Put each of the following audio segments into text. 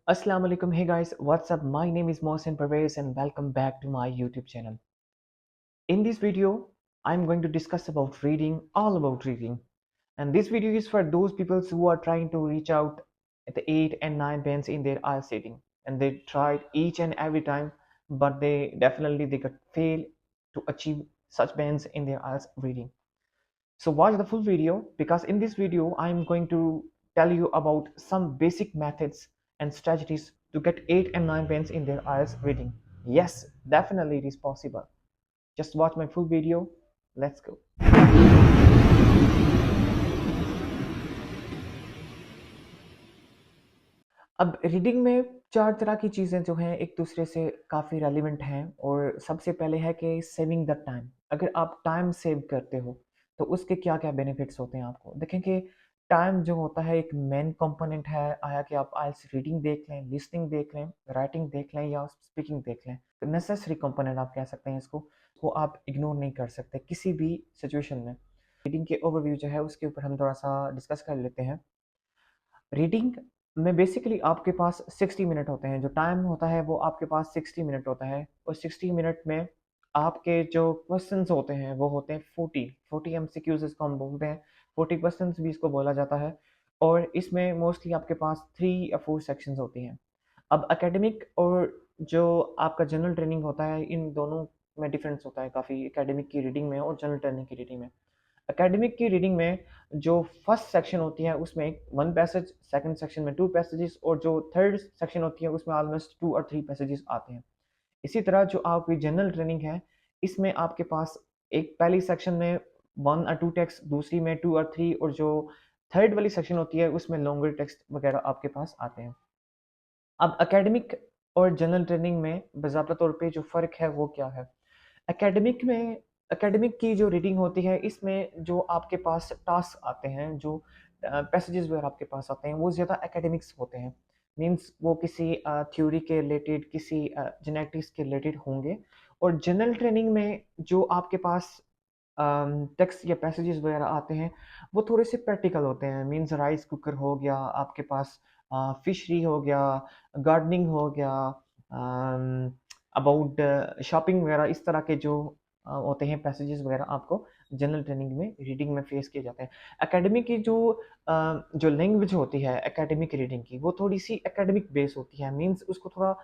Assalamu alaikum. Hey guys, what's up? My name is Mohsen Pervez and welcome back to my YouTube channel. In this video, I'm going to discuss about reading, all about reading. And this video is for those people who are trying to reach out at the 8 and 9 bands in their IELTS reading. And they tried each and every time, but they got fail to achieve such bands in their IELTS reading. So watch the full video because in this video I'm going to tell you about some basic methods and strategies to get 8 and 9 bands in their IELTS reading. Yes, definitely it is possible. Just watch my full video. Let's go. अब reading में चार तरह की चीज़ें जो हैं एक दूसरे से काफ़ी रेलिवेंट हैं और सबसे पहले है कि सेविंग द टाइम। अगर आप टाइम सेव करते हो तो उसके क्या क्या बेनिफिट्स होते हैं आपको देखें कि टाइम जो होता है एक मेन कंपोनेंट है आया कि आप आइल्स रीडिंग देख लें, लिसनिंग देख लें, राइटिंग देख लें या स्पीकिंग देख लें, तो नेसेसरी कंपोनेंट आप कह सकते हैं इसको, वो आप इग्नोर नहीं कर सकते किसी भी सिचुएशन में। रीडिंग के ओवरव्यू जो है उसके ऊपर हम थोड़ा सा डिस्कस कर लेते हैं। रीडिंग में बेसिकली आपके पास 60 मिनट होते हैं, जो टाइम होता है वो आपके पास 60 मिनट होता है और 60 मिनट में आपके जो क्वेश्चंस होते हैं वो होते हैं 40 एमसीक्यूज इसको हम बोलते हैं, 40 क्वेश्चंस भी इसको बोला जाता है और इसमें मोस्टली आपके पास 3 या 4 सेक्शंस होती हैं। अब एकेडमिक और जो आपका जनरल ट्रेनिंग होता है इन दोनों में डिफरेंस होता है काफ़ी, एकेडमिक की रीडिंग में और जनरल ट्रेनिंग की रीडिंग में। एकेडमिक की रीडिंग में जो फर्स्ट सेक्शन होती है उसमें 1 पैसेज, सेकंड सेक्शन में 2 पैसेजेस और जो थर्ड सेक्शन होती है उसमें ऑलमोस्ट 2 और 3 पैसेजेस आते हैं। इसी तरह जो आपकी जनरल ट्रेनिंग है इसमें आपके पास एक पहली सेक्शन में 1 और 2 टेक्स्ट, दूसरी में 2 और 3 और जो थर्ड वाली सेक्शन होती है उसमें लॉन्गर टेक्स्ट वगैरह आपके पास आते हैं। अब एकेडमिक और जनरल ट्रेनिंग में बाज़ाब्ता तौर पे जो फ़र्क है वो क्या है? एकेडमिक में एकेडमिक की जो रीडिंग होती है इसमें जो आपके पास टास्क आते हैं, जो पैसेजेस वगैरह आपके पास आते हैं वो ज़्यादा एकेडमिक्स होते हैं। मीन्स वो किसी थ्योरी के रिलेटेड, किसी जेनेटिक्स के रिलेटेड होंगे और जनरल ट्रेनिंग में जो आपके पास टेक्स्ट या पैसेजेस वगैरह आते हैं वो थोड़े से प्रैक्टिकल होते हैं। मीन्स राइस कुकर हो गया, आपके पास फिशरी हो गया, गार्डनिंग हो गया, अबाउट शॉपिंग वगैरह, इस तरह के जो होते हैं पैसेजेस वगैरह आपको जनरल ट्रेनिंग में रीडिंग में फेस किए जाते हैं। एकेडमिक की जो लैंग्वेज होती है एकेडमिक रीडिंग की वो थोड़ी सी एकेडमिक बेस होती है, मीन्स उसको थोड़ा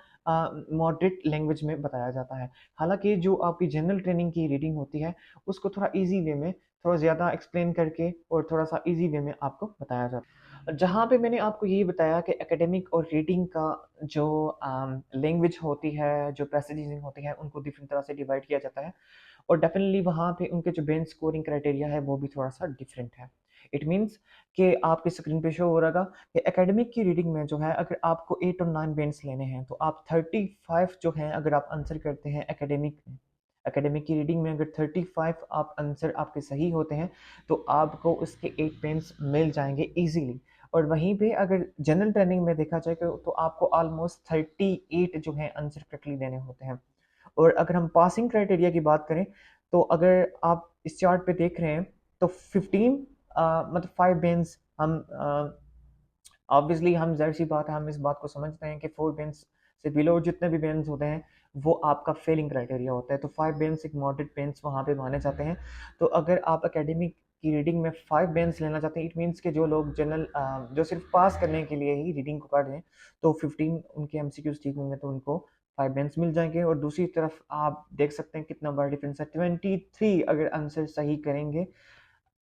मॉडरेट लैंग्वेज में बताया जाता है। हालांकि जो आपकी जनरल ट्रेनिंग की रीडिंग होती है उसको थोड़ा ईजी वे में, थोड़ा ज़्यादा एक्सप्लेन करके और थोड़ा सा ईजी वे में आपको बताया जाता है। जहाँ पे मैंने आपको यही बताया कि एकेडमिक और रीडिंग का जो लैंग्वेज होती है, जो पैसेजिंग होती है, उनको डिफरेंट तरह से डिवाइड किया जाता है और डेफिनेटली वहाँ पे उनके जो बेंच स्कोरिंग क्राइटेरिया है वो भी थोड़ा सा डिफरेंट है। इट मीन्स कि आपकी स्क्रीन पे शो हो रहेगा कि एकेडमिक की रीडिंग में जो है अगर आपको 8 और 9 बेंच लेने हैं तो आप 35 जो हैं अगर आप आंसर करते हैं एकेडमिक में, एकेडमिक की रीडिंग में अगर 35 आप आंसर आपके सही होते हैं तो आपको उसके 8 पेन्स मिल जाएंगे इजीली। और वहीं पे अगर जनरल ट्रेनिंग में देखा जाए तो आपको ऑलमोस्ट 38 जो है आंसर करेक्टली देने होते हैं। और अगर हम पासिंग क्राइटेरिया की बात करें तो अगर आप इस चार्ट पे देख रहे हैं तो 15 मतलब 5 बेंस हम ऑब्वियसली हम ज़ाहिर सी बात है हम इस बात को समझते हैं कि 4 बेंस से बिलो जितने भी बेंस होते हैं वो आपका फेलिंग क्राइटेरिया होता है, तो 5 बेंस एक मॉडरेट बेंस वहाँ पे माने जाते हैं। तो अगर आप एकेडमिक की रीडिंग में 5 बेंस लेना चाहते हैं इट मीन्स कि जो लोग जनरल जो सिर्फ पास करने के लिए ही रीडिंग को कर रहे हैं तो 15 उनके एमसीक्यूज ठीक होंगे तो उनको 5 बेंस मिल जाएंगे। और दूसरी तरफ आप देख सकते हैं कितना बड़ा डिफरेंस है, 23 अगर आंसर सही करेंगे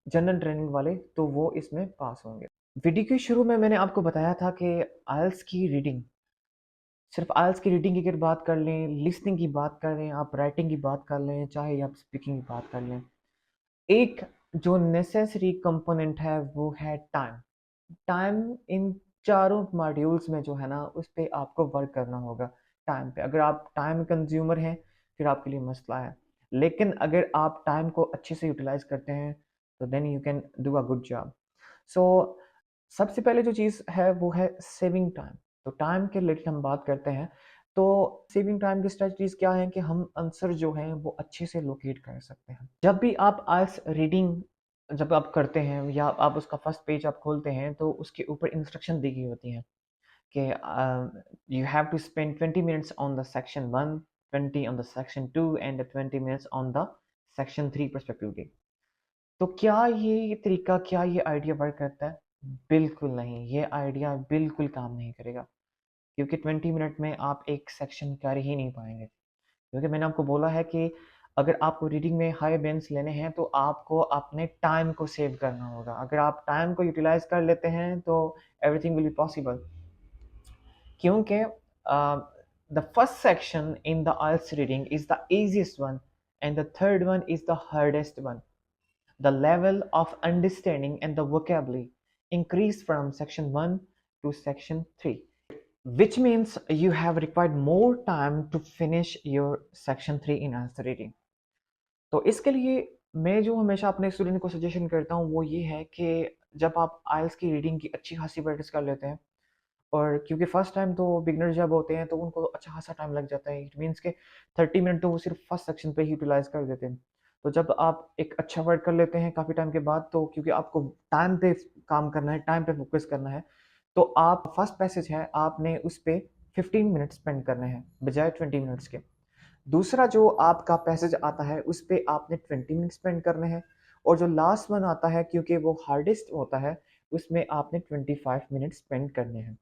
जनरल ट्रेनिंग वाले तो वो इसमें पास होंगे। वीडियो के शुरू में मैंने आपको बताया था कि आइल्स की रीडिंग, सिर्फ आइल्स की रीडिंग की अगर बात कर लें, लिसनिंग की बात कर लें, आप राइटिंग की बात कर लें, चाहे आप स्पीकिंग की बात कर लें, एक जो नेसेसरी कंपोनेंट है वो है टाइम। टाइम इन चारों मॉड्यूल्स में जो है ना उस पे आपको वर्क करना होगा। टाइम पे अगर आप टाइम कंज्यूमर हैं फिर आपके लिए मसला है, लेकिन अगर आप टाइम को अच्छे से यूटिलाइज करते हैं तो then you can do a good job. So सबसे पहले जो चीज़ है वो है सेविंग टाइम। तो टाइम के रिलेटेड हम बात करते हैं तो सेविंग टाइम की स्ट्रेटजीज क्या है कि हम आंसर जो हैं वो अच्छे से लोकेट कर सकते हैं। जब भी आप आइल्स रीडिंग जब आप करते हैं या आप उसका फर्स्ट पेज आप खोलते हैं तो उसके ऊपर इंस्ट्रक्शन दी गई होती हैं कि You have to spend 20 minutes on the section 1, 20 on the section 2 and 20 minutes on the section 3 respectively. तो क्या ये तरीका, क्या ये आइडिया वर्क करता है? बिल्कुल नहीं, ये आइडिया बिल्कुल काम नहीं करेगा, क्योंकि 20 मिनट में आप एक सेक्शन कर ही नहीं पाएंगे। क्योंकि मैंने आपको बोला है कि अगर आपको रीडिंग में हाई बैंड्स लेने हैं तो आपको अपने टाइम को सेव करना होगा। अगर आप टाइम को यूटिलाइज कर लेते हैं तो एवरीथिंग विल बी पॉसिबल। क्योंकि the first section in the IELTS reading is the easiest one and the third one is the hardest one. The level of understanding and the vocabulary increase from section 1 to section 3, which means you have required more time to finish your section 3 in answer reading. तो इसके लिए मैं जो हमेशा अपने student को suggestion करता हूँ वो ये है कि जब आप आइल्स की रीडिंग की अच्छी खासी प्रैक्टिस कर लेते हैं, और क्योंकि फर्स्ट टाइम तो बिगनर जब होते हैं तो उनको अच्छा खासा टाइम लग जाता है, इट मीन्स के 30 मिनट तो वो सिर्फ फर्स्ट सेक्शन पे ही यूटिलाइज कर देते हैं। तो जब आप एक अच्छा वर्क कर लेते हैं काफ़ी टाइम के बाद, तो क्योंकि आपको टाइम पे काम करना है, टाइम पे फोकस करना है, तो आप फर्स्ट पैसेज है आपने उस पर 15 मिनट स्पेंड करने हैं बजाय 20 मिनट्स के। दूसरा जो आपका पैसेज आता है उस पर आपने 20 मिनट स्पेंड करने हैं, और जो लास्ट वन आता है क्योंकि वो हार्डेस्ट होता है उसमें आपने 25 मिनट स्पेंड करने हैं।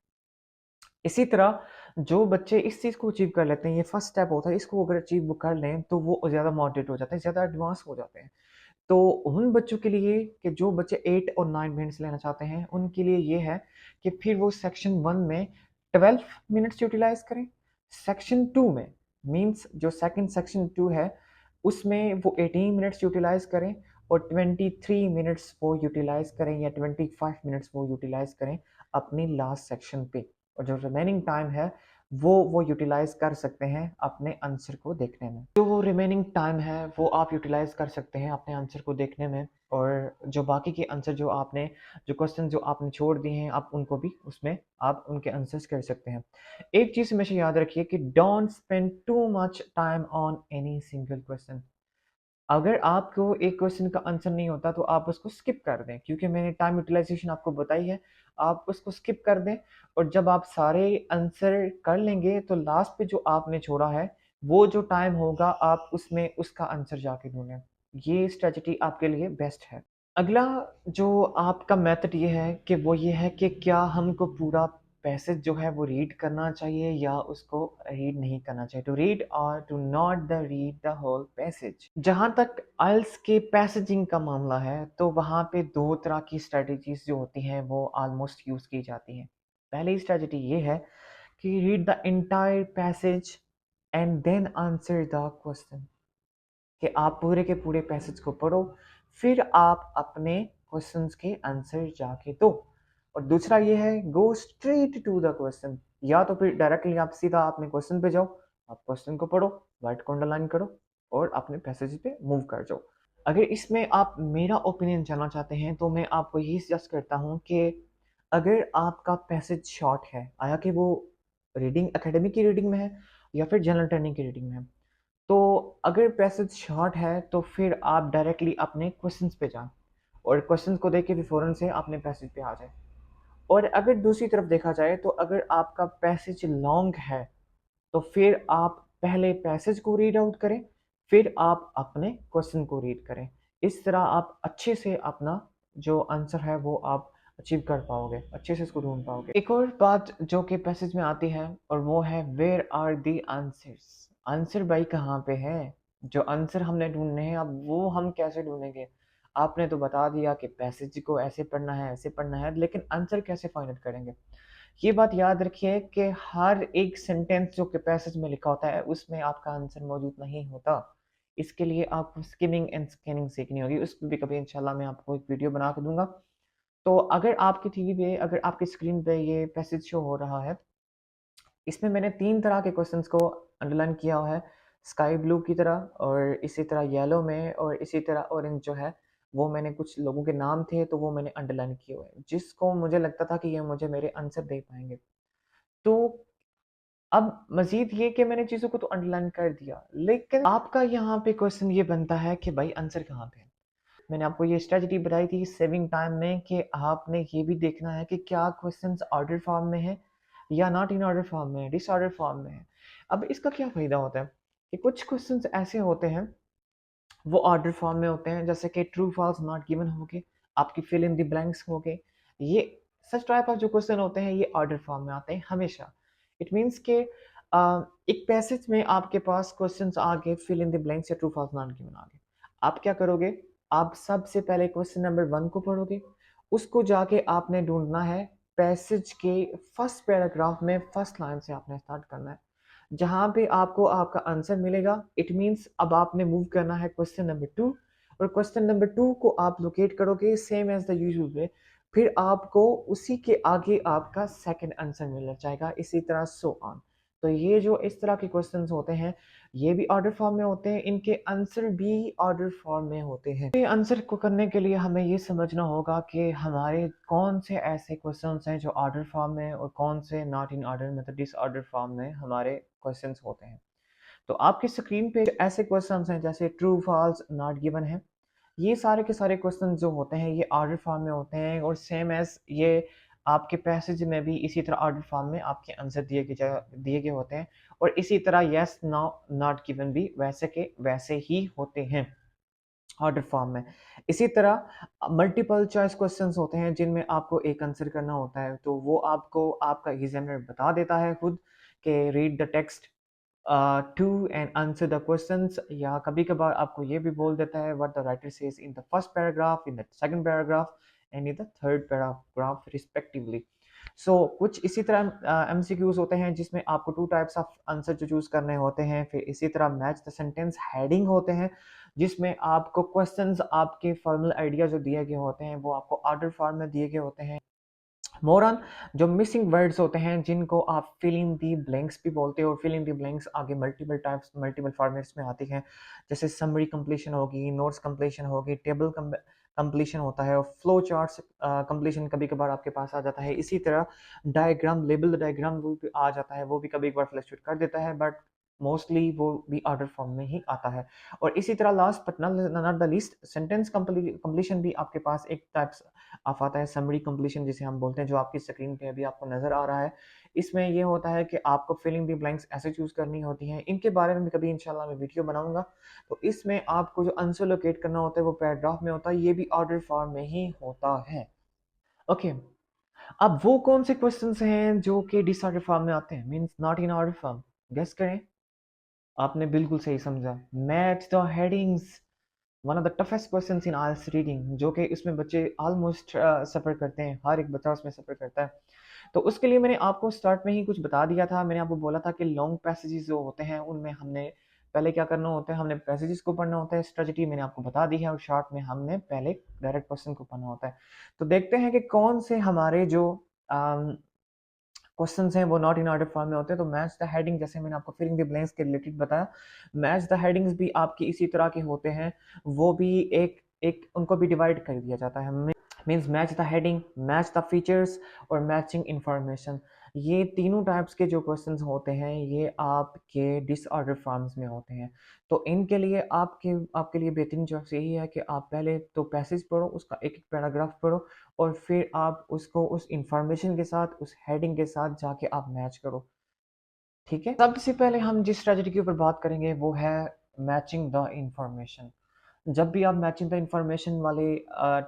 इसी तरह जो बच्चे इस चीज़ को अचीव कर लेते हैं, ये फर्स्ट स्टेप होता है, इसको अगर अचीव कर लें तो वो ज़्यादा मॉडरेट हो जाते हैं, ज़्यादा एडवांस हो जाते हैं। तो उन बच्चों के लिए कि जो बच्चे 8 और 9 मिनट्स लेना चाहते हैं, उनके लिए ये है कि फिर वो सेक्शन 1 में 12 मिनट्स यूटिलाइज़ करें। सेक्शन 2 में मीन्स जो सेकंड सेक्शन 2 है, उसमें वो 18 मिनट्स यूटिलाइज़ करें और 23 मिनट्स वो यूटिलाइज़ करें या 25 मिनट्स वो यूटिलाइज़ करें अपनी लास्ट सेक्शन पे। और जो रिमेनिंग टाइम है वो यूटिलाइज़ कर सकते हैं अपने आंसर को देखने में। जो वो रिमेनिंग टाइम है वो आप यूटिलाइज़ कर सकते हैं अपने आंसर को देखने में, और जो बाकी के आंसर जो क्वेश्चन जो आपने छोड़ दिए हैं आप उनको भी उसमें आप उनके आंसर्स कर सकते हैं। एक चीज़ हमेशा याद रखिए कि don't spend too much time on any single question. अगर आपको एक क्वेश्चन का आंसर नहीं होता तो आप उसको स्किप कर दें, क्योंकि मैंने टाइम यूटिलाइजेशन आपको बताई है, आप उसको स्किप कर दें। और जब आप सारे आंसर कर लेंगे तो लास्ट पे जो आपने छोड़ा है वो जो टाइम होगा आप उसमें उसका आंसर जाके ढूंढें। ये स्ट्रेटजी आपके लिए बेस्ट है। अगला जो आपका मेथड ये है कि वो ये है कि क्या हमको पूरा पैसेज जो है वो रीड करना चाहिए या उसको रीड नहीं करना चाहिए, टू रीड और to not the read the whole passage. जहाँ तक आइल्स के पैसेजिंग का मामला है तो वहाँ पे दो तरह की स्ट्रेटजीज जो होती हैं वो ऑलमोस्ट यूज़ की जाती हैं। पहली स्ट्रेटजी ये है कि read the entire passage and answer answer the question, कि आप पूरे के पूरे पैसेज को पढ़ो फिर आप अपने क्वेश्चंस के आंसर जाके दो। और दूसरा ये है go straight to the question, या तो फिर डायरेक्टली आप सीधा अपने क्वेश्चन पे जाओ, आप क्वेश्चन को पढ़ो, वर्ड को अंडरलाइन करो और अपने पैसेज पे मूव कर जाओ। अगर इसमें आप मेरा ओपिनियन जानना चाहते हैं तो मैं आपको यही सजेस्ट करता हूँ कि अगर आपका पैसेज शॉर्ट है, आया कि वो रीडिंग एकेडमिक की रीडिंग में है या फिर जनरल ट्रेनिंग की रीडिंग में है, तो अगर पैसेज शॉर्ट है तो फिर आप डायरेक्टली अपने क्वेश्चंस पे जाएं और क्वेश्चंस को देख के भी फ़ौरन से अपने पैसेज पे आ जाएं। और अगर दूसरी तरफ देखा जाए तो अगर आपका पैसेज लॉन्ग है तो फिर आप पहले पैसेज को रीड आउट करें फिर आप अपने क्वेश्चन को रीड करें। इस तरह आप अच्छे से अपना जो आंसर है वो आप अचीव कर पाओगे, अच्छे से इसको ढूंढ पाओगे। एक और बात जो कि पैसेज में आती है और वो है where are the answers. Answer भाई कहाँ पे है? जो आंसर हमने ढूंढने हैं अब वो हम कैसे ढूंढेंगे? आपने तो बता दिया कि पैसेज को ऐसे पढ़ना है ऐसे पढ़ना है, लेकिन आंसर कैसे फाइंड आउट करेंगे? ये बात याद रखिए कि हर एक सेंटेंस जो कि पैसेज में लिखा होता है उसमें आपका आंसर मौजूद नहीं होता। इसके लिए आपको स्किमिंग एंड स्कैनिंग सीखनी होगी, उस पर भी कभी इंशाल्लाह मैं आपको एक वीडियो बना के दूंगा। तो अगर आपकी टीवी पे, अगर आपकी स्क्रीन पे ये पैसेज शो हो रहा है, इसमें मैंने 3 तरह के क्वेश्चंस को अंडरलाइन किया हुआ है, स्काई ब्लू की तरह और इसी तरह येलो में और इसी तरह ऑरेंज जो है, वो मैंने कुछ लोगों के नाम थे तो वो मैंने अंडरलाइन किए हुए हैं, जिसको मुझे लगता था कि ये मुझे मेरे आंसर दे पाएँगे। तो अब मज़ीद ये कि मैंने चीज़ों को तो अंडरलाइन कर दिया, लेकिन आपका यहाँ पे क्वेश्चन ये बनता है कि भाई आंसर कहाँ पे है? मैंने आपको ये स्ट्रैटेजी बताई थी सेविंग टाइम में कि आपने ये भी देखना है कि क्या क्वेश्चंस ऑर्डर फॉर्म में है या नॉट इन ऑर्डर फॉर्म में है, डिसऑर्डर फॉर्म में है। अब इसका क्या फ़ायदा होता है कि कुछ क्वेश्चंस ऐसे होते हैं, वो ऑर्डर फॉर्म में होते हैं, जैसे कि ट्रू फॉल्स नॉट गिवन हो गए, आपकी फिल इन द ब्लैंक्स हो गए। ये सच टाइप ऑफ जो क्वेश्चन होते हैं ये ऑर्डर फॉर्म में आते हैं हमेशा। इट मीन्स के एक पैसेज में आपके पास क्वेश्चंस आ गए, फिल इन द ब्लैंक्स या ट्रू फॉल्स नॉट गिवन आ गए। आप क्या करोगे? आप सबसे पहले क्वेश्चन नंबर 1 को पढ़ोगे, उसको जाके आपने ढूँढना है पैसेज के फर्स्ट पैराग्राफ में, फर्स्ट लाइन से आपने स्टार्ट करना है। जहाँ पे आपको आपका आंसर मिलेगा, इट मीन्स अब आपने मूव करना है क्वेश्चन नंबर 2, और क्वेश्चन नंबर 2 को आप लोकेट करोगे सेम एज द यूजुअल वे। फिर आपको उसी के आगे आपका सेकंड आंसर मिल जाएगा, इसी तरह सो ऑन। तो ये जो इस तरह के क्वेश्चंस होते हैं, ये भी ऑर्डर फॉर्म में होते हैं, इनके आंसर भी ऑर्डर फॉर्म में होते हैं। ये आंसर को करने के लिए हमें ये समझना होगा कि हमारे कौन से ऐसे क्वेश्चंस हैं जो ऑर्डर फॉर्म में, और कौन से नॉट इन ऑर्डर मतलब डिसऑर्डर फॉर्म में हमारे क्वेश्चंस होते हैं। तो आपकी स्क्रीन पे ऐसे क्वेश्चंस हैं जैसे ट्रू फॉल्स नॉट गिवन है। ये सारे के सारे क्वेश्चन जो होते हैं ये ऑर्डर फॉर्म में होते हैं, और सेम एज ये आपके पैसेज में भी इसी तरह ऑर्डर फॉर्म में आपके आंसर दिए गए होते हैं, और इसी तरह यस नो नॉट गिवन भी वैसे के वैसे ही होते हैं ऑर्डर फॉर्म में। इसी तरह मल्टीपल चॉइस क्वेश्चंस होते हैं जिनमें आपको एक आंसर करना होता है, तो वो आपको आपका एग्जामिनर बता देता है खुद कि read the text two and answer the questions, या कभी-कभार आपको ये भी बोल देता है what the writer says in the first paragraph, in the second paragraph and in the third paragraph respectively. So कुछ इसी तरह एमसीक्यूज होते हैं जिसमें आपको टू टाइप्स ऑफ आंसर जो चूज करने होते हैं। फिर इसी तरह मैच द सेंटेंस हेडिंग होते हैं, जिसमें आपको क्वेश्चंस आपके फॉर्मल आइडिया जो दिए गए होते हैं वो आपको ऑर्डर फॉर्म में दिए गए होते हैं। मोर ऑन जो मिसिंग वर्ड्स होते हैं जिनको आप फिल इन दी ब्लैंक्स भी बोलते हो, और फिल इन दी ब्लैंक्स आगे मल्टीपल टाइप्स मल्टीपल फॉर्मेट्स में आती हैं, जैसे समरी कंप्लीशन होगी, नोट्स कंप्लीशन होगी, टेबल कंप्लीशन होता है, और फ्लो चार्ट्स कंप्लीशन कभी कभार आपके पास आ जाता है। इसी तरह डायग्राम, लेबल डायग्राम वो भी आ जाता है, वो भी कभी कभार फ्लैशशॉट कर देता है, बट मोस्टली वो भी ऑर्डर फॉर्म में ही आता है। और इसी तरह last but not the least sentence completion भी आपके पास एक टाइप्स ऑफ आता है, समरी कंप्लीशन जिसे हम बोलते हैं, जो आपकी स्क्रीन पे अभी आपको नजर आ रहा है। इसमें ये होता है कि आपको फिलिंग दी ब्लैंक्स ऐसे चूज करनी होती हैं, इनके बारे में भी कभी इंशाल्लाह मैं वीडियो बनाऊंगा। तो इसमें आपको जो आंसर लोकेट करना होता है वो पैराग्राफ में होता है, ये भी ऑर्डर फॉर्म में ही होता है। ओके, अब वो कौन से क्वेश्चंस हैं जो कि डिसऑर्डर फॉर्म में आते हैं, means not in order form? Guess करें। आपने बिल्कुल सही समझा, match the headings. One of the toughest questions in IELTS reading, जो कि इसमें बच्चे ऑलमोस्ट सफ़र करते हैं, हर एक बच्चा उसमें सफ़र करता है। तो उसके लिए मैंने आपको स्टार्ट में ही कुछ बता दिया था। मैंने आपको बोला था कि लॉन्ग पैसेजेस जो होते हैं उनमें हमने पहले क्या करना होता है, हमने पैसेजेस को पढ़ना होता है, स्ट्रेटजी मैंने आपको बता दी है, और शॉर्ट में हमने पहले डायरेक्ट क्वेश्चन को पढ़ना होता है। तो देखते हैं कि कौन से हमारे जो क्वेश्चंस हैं वो नॉट इन ऑर्डर फॉर्म में होते हैं। तो मैच द हेडिंग, जैसे मैंने आपको फिलिंग द ब्लैंक्स के रिलेटेड बताया, मैच द हेडिंग्स भी आपकी इसी तरह के होते हैं। वो भी एक एक उनको भी डिवाइड कर दिया जाता है, means match the heading, match the features, और मैचिंग इंफॉर्मेशन। ये तीनों टाइप्स के जो क्वेश्चंस होते हैं ये आपके डिसऑर्डर फॉर्म्स में होते हैं। तो इनके लिए आपके आपके लिए बेहतरीन चॉइस यही है कि आप पहले तो पैसेज पढ़ो, उसका एक एक पैराग्राफ पढ़ो, और फिर आप उसको उस इंफॉर्मेशन के साथ, उस हेडिंग के साथ जाके आप मैच करो। ठीक है, सबसे पहले हम जिस स्ट्रेटजी के ऊपर बात करेंगे वो है मैचिंग द इंफॉर्मेशन। जब भी आप मैचिंग द इंफॉर्मेशन वाले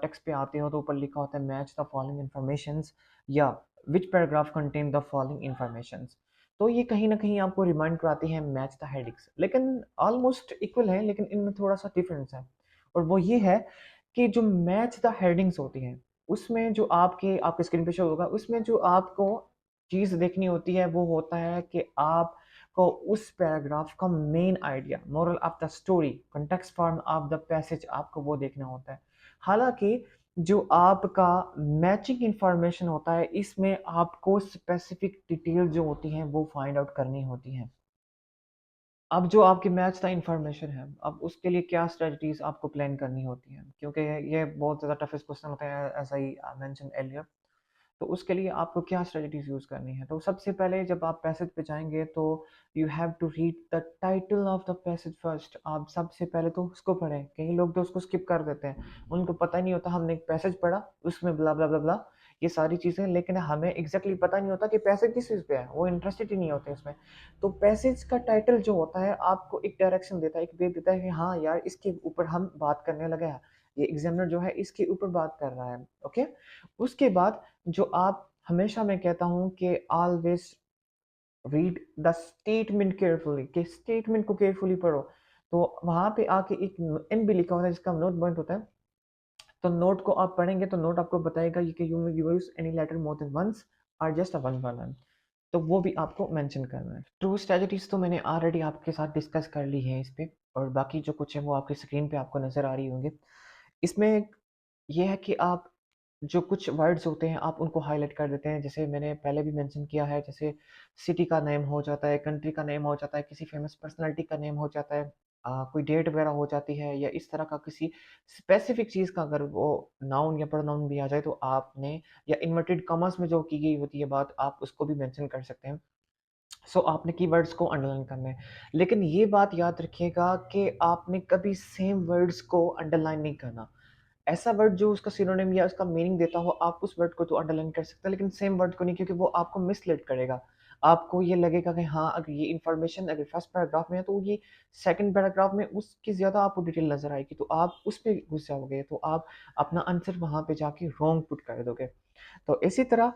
टेक्स्ट पे आते हो तो ऊपर लिखा होता है मैच द फॉलोइंग इंफॉर्मेशंस, या which paragraph contain the following informations. तो ये कहीं ना कहीं आपको रिमाइंड कराती है मैच द हेडिंग्स, लेकिन ऑलमोस्ट इक्वल है, लेकिन इनमें थोड़ा सा डिफरेंस है। और वो ये है कि जो मैच द हेडिंग्स होती हैं उसमें जो आपके आपके स्क्रीन पे शो होगा, उसमें जो आपको चीज़ देखनी होती है वो होता है कि आप को उस पैराग्राफ का main idea, moral of the story, context form of the passage आपको वो देखना होता है। हालांकि जो आपका मैचिंग इंफॉर्मेशन होता है इसमें आपको स्पेसिफिक डिटेल जो होती हैं वो फाइंड आउट करनी होती हैं। अब जो आपकी मैच द इंफॉर्मेशन है, अब उसके लिए क्या स्ट्रेटजीज आपको प्लान करनी होती हैं, क्योंकि ये बहुत ज़्यादा टफेस्ट क्वेश्चन होता है एज आई मेंशन एर्लियर। तो उसके लिए आपको क्या स्ट्रेटजीज यूज़ करनी है? तो सबसे पहले जब आप पैसेज पे जाएंगे तो you have to read the title of the passage first. आप सबसे पहले तो उसको पढ़ें। कई लोग तो उसको स्किप कर देते हैं, उनको पता ही नहीं होता हमने एक पैसेज पढ़ा उसमें ब्ला ब्ला ब्ला ब्ला, ये सारी चीज़ें, लेकिन हमें एग्जैक्टली पता नहीं होता कि पैसे किस चीज़ पे है, वो इंटरेस्टेड ही नहीं होते इसमें। तो पैसेज का टाइटल जो होता है आपको एक डायरेक्शन देता है, एक वे देता है कि हाँ यार इसके ऊपर हम बात करने लगे हैं, ये एग्जामिनर जो है इसके ऊपर बात कर रहा है। ओके, उसके बाद जो आप हमेशा मैं कहता हूँ कि always read the statement carefully, कि स्टेटमेंट को केयरफुली पढ़ो। तो वहां पे आके एक एन भी लिखा होता है जिसका नोट पॉइंट होता है, तो नोट को आप पढ़ेंगे तो नोट आपको बताएगा ये कि you may use any letter more than once और जस्ट अ वन वन, तो वो भी आपको मेंशन करना है। ट्रू स्ट्रेटजीज तो मैंने ऑलरेडी आपके साथ डिस्कस कर ली है इस पे, और बाकी जो कुछ है वो आपकी स्क्रीन पे आपको नज़र आ रही होंगे। इसमें ये है कि आप जो कुछ वर्ड्स होते हैं आप उनको हाईलाइट कर देते हैं, जैसे मैंने पहले भी मेंशन किया है, जैसे सिटी का नेम हो जाता है, कंट्री का नेम हो जाता है, किसी फेमस पर्सनालिटी का नेम हो जाता है, कोई डेट वगैरह हो जाती है, या इस तरह का किसी स्पेसिफिक चीज़ का अगर वो नाउन या प्रोनाउन भी आ जाए तो आपने, या इन्वर्टेड कॉमर्स में जो की गई होती है बात, आप उसको भी मेंशन कर सकते हैं। सो आपने कीवर्ड्स को अंडरलाइन करना है, लेकिन ये बात याद रखिएगा कि आपने कभी सेम वर्ड्स को अंडरलाइन नहीं करना। ऐसा वर्ड जो उसका सिनोनिम या उसका मीनिंग देता हो, आप उस वर्ड को तो अंडरलाइन कर सकते हैं, लेकिन सेम वर्ड को नहीं, क्योंकि वो आपको मिसलीड करेगा। आपको ये लगेगा कि हाँ, अगर ये इन्फॉर्मेशन अगर फर्स्ट पैराग्राफ में है तो ये सेकंड पैराग्राफ में उसकी ज़्यादा आपको डिटेल नज़र आएगी, तो आप उस पे घुस जाओगे, तो आप अपना आंसर वहाँ पे जाके रॉन्ग पुट कर दोगे। तो इसी तरह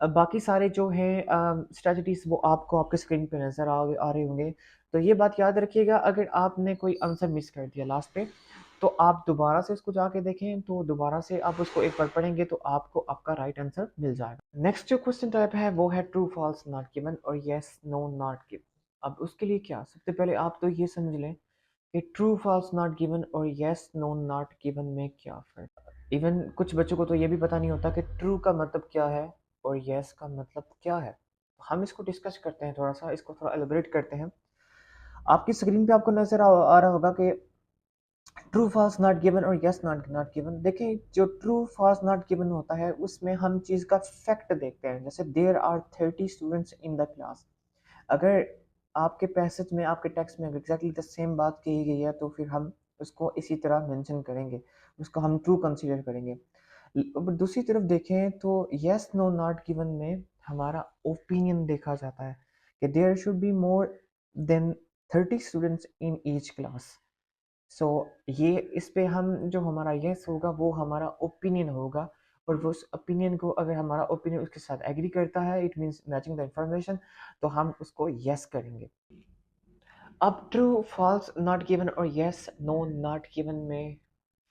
बाकी सारे जो हैं स्ट्रेटजीज वो आपको आपके स्क्रीन पे नज़र आ रहे होंगे। तो ये बात याद रखिएगा, अगर आपने कोई आंसर मिस कर दिया लास्ट पे, तो आप दोबारा से इसको जाके देखें, तो दोबारा से आप उसको एक बार पढ़ेंगे तो आपको आपका राइट आंसर मिल जाएगा। नेक्स्ट जो क्वेश्चन टाइप है वो है ट्रू फॉल्स नॉट गिवन और येस नो नॉट गिवन। अब उसके लिए क्या, सबसे पहले आप तो ये समझ लें कि ट्रू फॉल्स नॉट गिवन और येस नो नॉट गिवन में क्या फ़र्क है। इवन कुछ बच्चों को तो ये भी पता नहीं होता कि ट्रू का मतलब क्या है और येस का मतलब क्या है। हम इसको डिस्कस करते हैं, थोड़ा सा इसको थोड़ा एलिब्रेट करते हैं। आपकी स्क्रीन पे आपको नजर आ रहा होगा कि ट्रू फॉल्स नॉट गिवन और यस नॉट नॉट गिवन। देखिए, जो ट्रू फॉल्स नॉट गिवन होता है उसमें हम चीज़ का फैक्ट देखते हैं, जैसे there are 30 students in the class. अगर आपके पैसेज में, आपके टेक्स्ट में एग्जैक्टली द सेम बात कही गई है तो फिर हम उसको इसी तरह मेंशन करेंगे, उसको हम ट्रू कंसीडर करेंगे। अब दूसरी तरफ देखें तो यस नो नॉट गिवन में हमारा ओपिनियन देखा जाता है कि there should be more than 30 students in each class. So ये इस पे हम जो हमारा यस होगा वो हमारा ओपिनियन होगा, और वो उस ओपिनियन को, अगर हमारा ओपिनियन उसके साथ एग्री करता है, it means matching the information, तो हम उसको यस करेंगे। अब ट्रू फॉल्स नॉट गिवन और यस नो नॉट गिवन में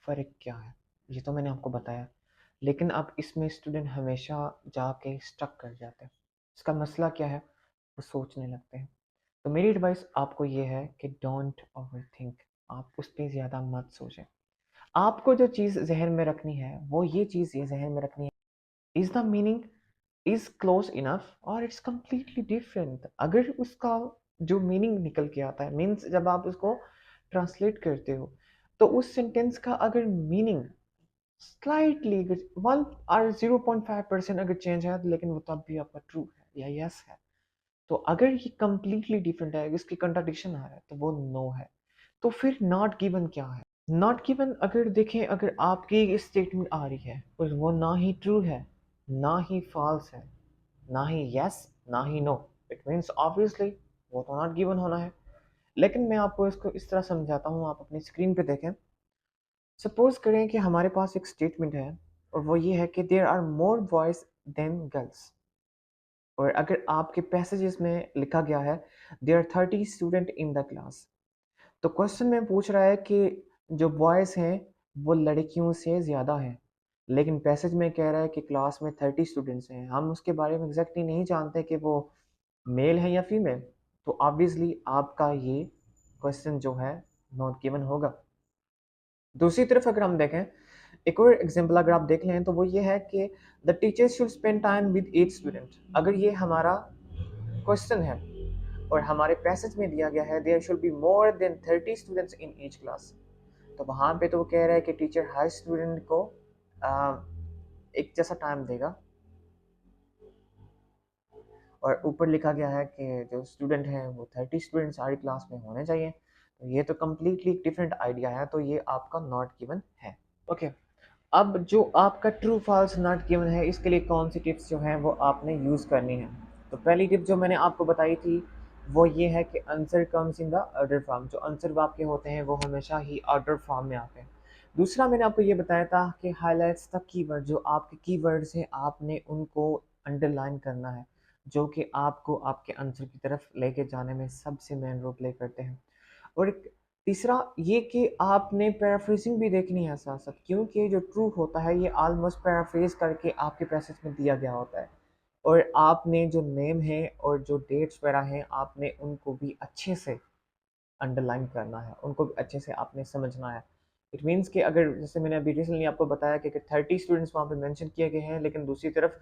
फ़र्क क्या है, ये तो मैंने आपको बताया, लेकिन अब इसमें स्टूडेंट हमेशा जाके स्टक कर जाते हैं। इसका मसला क्या है, वो सोचने लगते हैं। तो मेरी एडवाइस आपको ये है कि डोंट ओवरथिंक, आप उस पर ज़्यादा मत सोचें। आपको जो चीज़ जहन में रखनी है वो ये चीज़ ये जहन में रखनी है, is the meaning is close enough और इट्स कम्प्लीटली डिफरेंट। अगर उसका जो मीनिंग निकल के आता है, मीन्स जब आप उसको ट्रांसलेट करते हो, तो उस सेंटेंस का अगर मीनिंग स्लाइटली 1 और 0.5% अगर चेंज है, लेकिन वो तब भी आपका ट्रू है या यस है। तो अगर ये कंप्लीटली डिफरेंट है, इसकी कंट्राडिक्शन आ रहा है, तो वो नो है। तो फिर नॉट गिवन क्या है? नॉट गिवन अगर देखें, अगर आपकी स्टेटमेंट आ रही है और वो ना ही ट्रू है, ना ही फॉल्स है, ना ही यस, ना ही नो, इट मीन्स ऑब्वियसली वो तो नॉट गिवन होना है। लेकिन मैं आपको इसको इस तरह समझाता हूँ, आप अपनी स्क्रीन पे देखें। सपोज करें कि हमारे पास एक स्टेटमेंट है और वो ये है कि there are more boys than girls, और अगर आपके पैसेजेस में लिखा गया है there are 30 student in the class, तो क्वेश्चन में पूछ रहा है कि जो बॉयज़ हैं वो लड़कियों से ज़्यादा हैं, लेकिन पैसेज में कह रहा है कि क्लास में 30 स्टूडेंट्स हैं। हम उसके बारे में एग्जैक्टली नहीं जानते कि वो मेल है या फीमेल, तो ऑब्वियसली आपका ये क्वेश्चन जो है नॉट गिवन होगा। दूसरी तरफ अगर हम देखें, एक और एग्जांपल अगर आप देख लें, तो वो ये है कि the teacher should spend time with each student. अगर ये हमारा क्वेश्चन है और हमारे पैसेज में दिया गया है there should be more than 30 students in each class, तो वहाँ पे तो वो कह रहा है कि टीचर हर स्टूडेंट को आ, एक जैसा टाइम देगा, और ऊपर लिखा गया है कि जो स्टूडेंट हैं वो 30 स्टूडेंट सारी क्लास में होने चाहिए, तो ये तो कम्प्लीटली डिफरेंट आइडिया है, तो ये आपका नॉट गिवन है। ओके, अब जो आपका ट्रू फॉल्स नॉट गिवन है, इसके लिए कौन सी टिप्स जो हैं वो आपने यूज़ करनी है। तो पहली टिप जो मैंने आपको बताई थी वो ये है कि answer comes in the order form. जो आंसर आपके होते हैं वो हमेशा ही ऑर्डर फॉर्म में आते हैं। दूसरा मैंने आपको ये बताया था कि हाईलाइट्स द कीवर्ड। जो आपके कीवर्ड्स हैं आपने उनको अंडरलाइन करना है, जो कि आपको आपके आंसर की तरफ लेके जाने में सबसे मेन रोल प्ले करते हैं। और एक तीसरा ये कि आपने पैराफ्रेजिंग भी देखनी है साथ साथ, क्योंकि जो ट्रू होता है ये ऑलमोस्ट पैराफ्रेज करके आपके पैसेज में दिया गया होता है। और आपने जो नेम है और जो डेट्स वगैरह हैं आपने उनको भी अच्छे से अंडरलाइन करना है, उनको भी अच्छे से आपने समझना है। इट मीन्स कि अगर जैसे मैंने अभी रिसेंटली आपको बताया कि 30 स्टूडेंट्स वहाँ पे मेंशन किए गए हैं, लेकिन दूसरी तरफ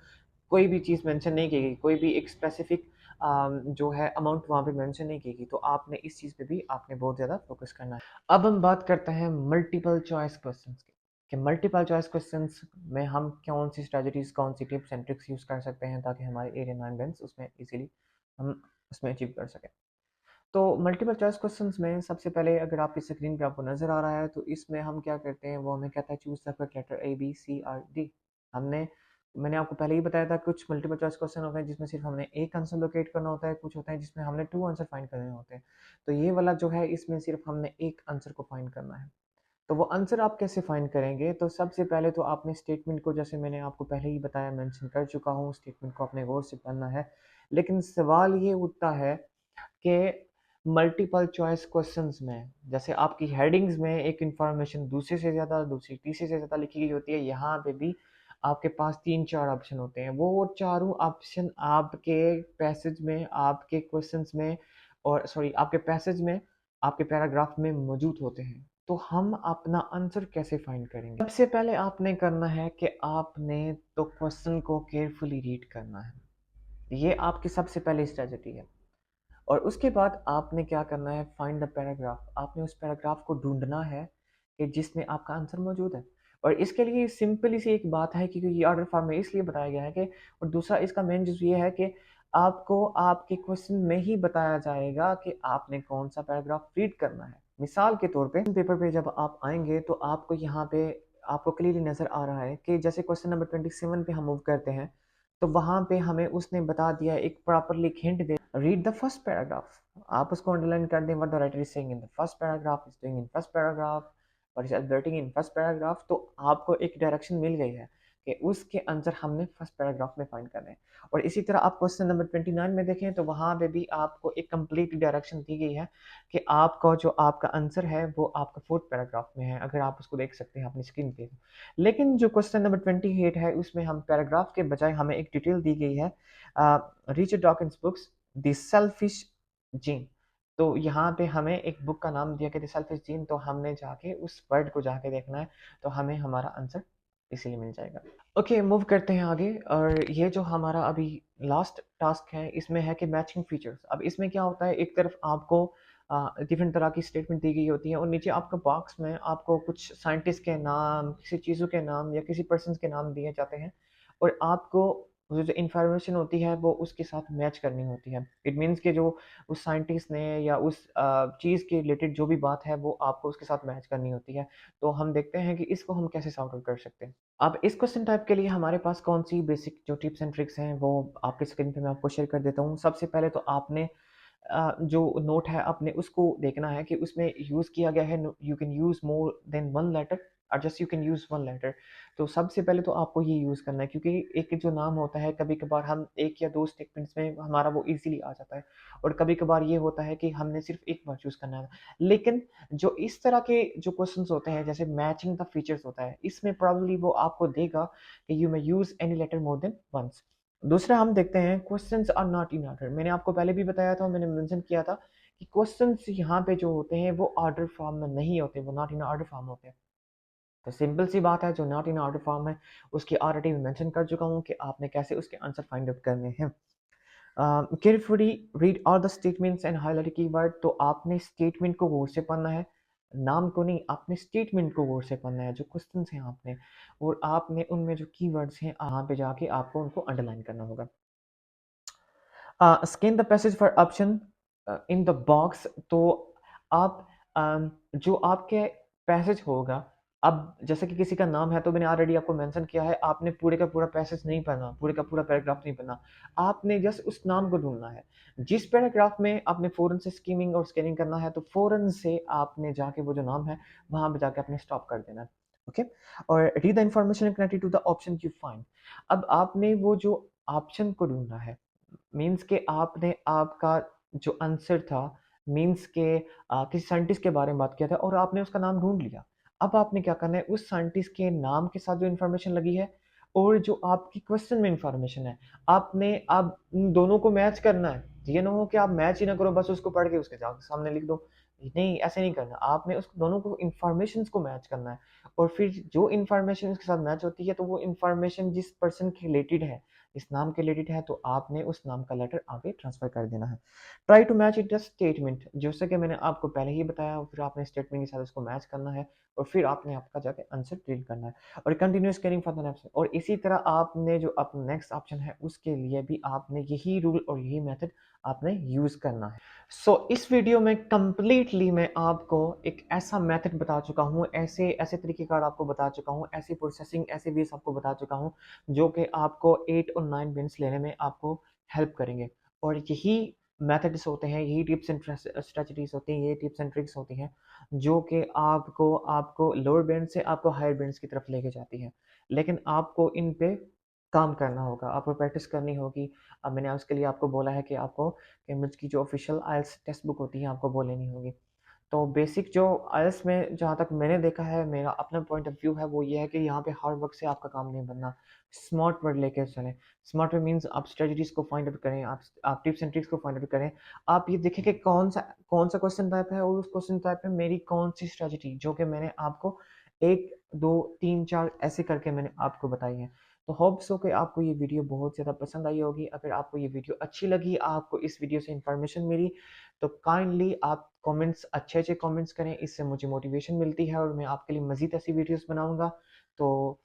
कोई भी चीज़ मेंशन नहीं की गई, कोई भी एक स्पेसिफिक जो है अमाउंट वहाँ पे मेंशन नहीं की गई, तो आपने इस चीज़ पे भी आपने बहुत ज़्यादा फोकस करना है। अब हम बात करते हैं मल्टीपल चॉइस क्वेश्चंस की, कि मल्टीपल चॉइस क्वेश्चंस में हम कौन सी स्ट्रेटजीज, कौन सी टिप्स एंड ट्रिक्स यूज़ कर सकते हैं ताकि हमारे एरिया 9 बैंड्स उसमें इजीली हम उसमें अचीव कर सकें। तो मल्टीपल चॉइस क्वेश्चंस में सबसे पहले अगर आपकी स्क्रीन पे आपको नज़र आ रहा है तो इसमें हम क्या करते हैं, वो हमें कहता है choose the correct letter A B C or D. हमने मैंने आपको पहले ही बताया था कुछ मल्टीपल चॉइस क्वेश्चन होते हैं जिसमें सिर्फ हमने एक आंसर लोकेट करना होता है, कुछ होते हैं जिसमें हमने 2 आंसर फाइंड करने होते हैं। तो ये वाला जो है इसमें सिर्फ हमने एक आंसर को फाइंड करना है। तो वो आंसर आप कैसे फाइंड करेंगे, तो सबसे पहले तो आपने स्टेटमेंट को, जैसे मैंने आपको पहले ही बताया, मेंशन कर चुका हूँ, स्टेटमेंट को अपने गौर से पढ़ना है। लेकिन सवाल ये उठता है कि मल्टीपल चॉइस क्वेश्चंस में जैसे आपकी हेडिंग्स में एक इंफॉर्मेशन दूसरे से ज़्यादा, दूसरी तीसरे से ज़्यादा लिखी गई होती है, यहाँ पे भी आपके पास 3-4 ऑप्शन होते हैं। वो चारों ऑप्शन आपके पैसेज में, आपके क्वेश्चंस में, और सॉरी आपके पैसेज में, आपके पैराग्राफ में मौजूद होते हैं। तो हम अपना आंसर कैसे फाइंड करेंगे? सबसे पहले आपने करना है कि आपने तो क्वेश्चन को केयरफुली रीड करना है। ये आपकी सबसे पहली स्ट्रेटजी है। और उसके बाद आपने क्या करना है, फाइंड द पैराग्राफ। आपने उस पैराग्राफ को ढूंढना है कि जिसमें आपका आंसर मौजूद है। और इसके लिए सिंपली सी एक बात है, क्योंकि ये ऑर्डर फॉर्म में इसलिए बताया गया है कि, और दूसरा इसका मेन चीज़ ये है कि आपको आपके क्वेश्चन में ही बताया जाएगा कि आपने कौन सा पैराग्राफ रीड करना है। मिसाल के तौर पे पेपर पे जब आप आएंगे तो आपको यहाँ पे आपको क्लियरली नज़र आ रहा है कि जैसे क्वेश्चन नंबर 27 पे हम मूव करते हैं, तो वहाँ पे हमें उसने बता दिया, एक properly hint they, read the first paragraph. आप उसको अंडरलाइन कर दें, what the writer is saying in the first paragraph, is doing in first paragraph, और इज एडवर्टिंग इन फर्स्ट पैराग्राफ। तो आपको एक डायरेक्शन मिल गई है कि उसके आंसर हमने फर्स्ट पैराग्राफ में फाइंड करने हैं। और इसी तरह आप क्वेश्चन नंबर 29 में देखें तो वहाँ पे भी आपको एक कंप्लीट डायरेक्शन दी गई है कि आपका जो आपका आंसर है वो आपका फोर्थ पैराग्राफ में है, अगर आप उसको देख सकते हैं अपनी स्क्रीन पे। लेकिन जो क्वेश्चन नंबर 28 है उसमें हम पैराग्राफ के बजाय हमें एक डिटेल दी गई है, Richard Dawkins books the selfish gene. तो यहाँ पे हमें एक बुक का नाम दिया कि द सेल्फिश जीन, तो हमने जाके उस वर्ड को जाके देखना है, तो हमें हमारा आंसर इसीलिए मिल जाएगा। ओके, मूव करते हैं आगे। और ये जो हमारा अभी लास्ट टास्क है इसमें है कि मैचिंग फीचर्स। अब इसमें क्या होता है, एक तरफ आपको डिफरेंट तरह की स्टेटमेंट दी गई होती है और नीचे आपका बॉक्स में आपको कुछ साइंटिस्ट के नाम, किसी चीज़ों के नाम या किसी पर्सन के नाम दिए जाते हैं, और आपको जो इंफॉर्मेशन होती है वो उसके साथ मैच करनी होती है। इट मीन्स कि जो उस साइंटिस्ट ने या उस चीज़ के रिलेटेड जो भी बात है वो आपको उसके साथ मैच करनी होती है। तो हम देखते हैं कि इसको हम कैसे सॉर्ट आउट कर सकते हैं। अब इस क्वेश्चन टाइप के लिए हमारे पास कौन सी बेसिक जो टिप्स एंड ट्रिक्स हैं वो आपके स्क्रीन पे मैं आपको शेयर कर देता हूँ। सबसे पहले तो आपने जो नोट है आपने उसको देखना है कि उसमें यूज़ किया गया है, you can use more than one letter और just you can use one letter. तो सबसे पहले तो आपको ये यूज़ करना है, क्योंकि एक जो नाम होता है कभी कभार हम एक या दो स्टेटमेंट्स में हमारा वो इजीली आ जाता है, और कभी कभार ये होता है कि हमने सिर्फ एक बार चूज़ करना है। लेकिन जो इस तरह के जो क्वेश्चंस होते हैं जैसे मैचिंग द फीचर्स होता है, इसमें प्रॉब्लली वो आपको देगा कि you may use any letter more than once. दूसरा हम देखते हैं questions are not in order. मैंने आपको पहले भी बताया था, मैंने मेंशन किया था कि क्वेश्चंस यहाँ पे जो होते हैं वो ऑर्डर फॉर्म में नहीं होते, वो नॉट इन ऑर्डर फॉर्म होते हैं। तो सिंपल सी बात है, जो नॉट इन ऑर्डर फॉर्म है उसकी ऑलरेडी मैं मेंशन कर चुका हूँ कि आपने कैसे उसके आंसर फाइंड आउट करने हैं। Carefully read all the statements and highlight keyword. तो आपने स्टेटमेंट को गौर से पढ़ना है, नाम को नहीं, आपने स्टेटमेंट को गौर से पढ़ना है, जो क्वेश्चंस हैं आपने, और आपने उनमें जो कीवर्ड्स हैं वहाँ पे जाके आपको उनको अंडरलाइन करना होगा। Scan the passage for option in the box. तो आप जो आपके पैसेज होगा अब जैसे कि किसी का नाम है तो मैंने ऑलरेडी आपको मेंशन किया है, आपने पूरे का पूरा पैसेज नहीं पढ़ना, पूरे का पूरा पैराग्राफ नहीं पढ़ना, आपने जस्ट उस नाम को ढूँढना है। जिस पैराग्राफ में आपने फ़ौरन से स्किमिंग और स्कैनिंग करना है, तो फ़ौरन से आपने जाके वो जो नाम है, वहाँ पे जाके आपने स्टॉप कर देना है। ओके? और read the information connected to the option you find. अब आपने वो जो ऑप्शन को ढूँढना है, मीन्स के आपने आपका जो आंसर था, मीन्स के किसी साइंटिस्ट के बारे में बात किया था और आपने उसका नाम ढूँढ लिया। अब आपने क्या करना है, उस साइंटिस्ट के नाम के साथ जो इन्फॉर्मेशन लगी है और जो आपकी क्वेश्चन में इन्फॉर्मेशन है, आपने अब उन दोनों को मैच करना है। ये ना हो कि आप मैच ही ना करो, बस उसको पढ़ के उसके सामने लिख दो। नहीं, ऐसे नहीं करना। आपने उस दोनों को इन्फॉर्मेशंस को मैच करना है और फिर जो इन्फॉर्मेशन उसके साथ मैच होती है, तो वो इन्फॉर्मेशन जिस पर्सन के रिलेटेड है, इस नाम के रिलेटेड है, तो आपने उस नाम का लेटर आगे ट्रांसफ़र कर देना है। Try to match it the statement, जैसे कि मैंने आपको पहले ही बताया, फिर आपने स्टेटमेंट के साथ उसको मैच करना है और फिर आपने आपका जाके आंसर प्रिंट करना है और continue scanning for the next. और इसी तरह आपने जो अपना नेक्स्ट ऑप्शन है उसके लिए भी आपने यही रूल और यही मेथड आपने यूज़ करना है। इस वीडियो में कंप्लीटली मैं आपको एक ऐसा मेथड बता चुका हूँ, ऐसे ऐसे तरीक़ेकार आपको बता चुका हूँ, ऐसी प्रोसेसिंग, ऐसे वेज़ आपको बता चुका हूँ, जो कि आपको 8 और 9 विन्स लेने में आपको हेल्प करेंगे। और यही मेथड्स होते हैं, यही टिप्स एंड स्ट्रैटेजीज़ होती हैं, ये टिप्स एंड ट्रिक्स होती हैं, जो कि आपको आपको लोअर बैंड से आपको हायर बैंड्स की तरफ लेके जाती हैं। लेकिन आपको इन पे काम करना होगा, आपको प्रैक्टिस करनी होगी। अब मैंने उसके लिए आपको बोला है कि आपको कैम्ब्रिज की जो ऑफ़िशियल आईएलटीएस टेक्स्ट बुक होती है, आपको वो लेनी होगी। तो बेसिक जो आईएलटीएस में जहाँ तक मैंने देखा है, मेरा अपना पॉइंट ऑफ व्यू है, वो ये है कि यहाँ पे हार्ड वर्क से आपका काम नहीं बनना। स्मार्ट वर्ड लेके चलें। स्मार्ट वर्ड मीन्स आप स्ट्रेटजीज़ को फाइंड आउट करें, आप टिप्स एंड ट्रिक्स को फाइंड आउट करें। आप ये देखें कि कौन-सा क्वेश्चन टाइप है और उस क्वेश्चन टाइप में मेरी कौन-सी स्ट्रैटेजी, जो कि मैंने आपको 1, 2, 3, 4 ऐसे करके मैंने आपको बताई है। तो होप सो कि आपको ये वीडियो बहुत ज़्यादा पसंद आई होगी। अगर आपको ये वीडियो अच्छी लगी, आपको इस वीडियो से इन्फॉर्मेशन मिली, तो काइंडली आप कमेंट्स, अच्छे-अच्छे कमेंट्स करें, इससे मुझे मोटिवेशन मिलती है और मैं आपके लिए मज़ीद ऐसी वीडियोज़ बनाऊँगा। तो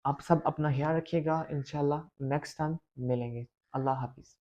आप सब अपना ख़्याल रखिएगा, इंशाल्लाह नेक्स्ट टाइम मिलेंगे। अल्लाह हाफ़िज़।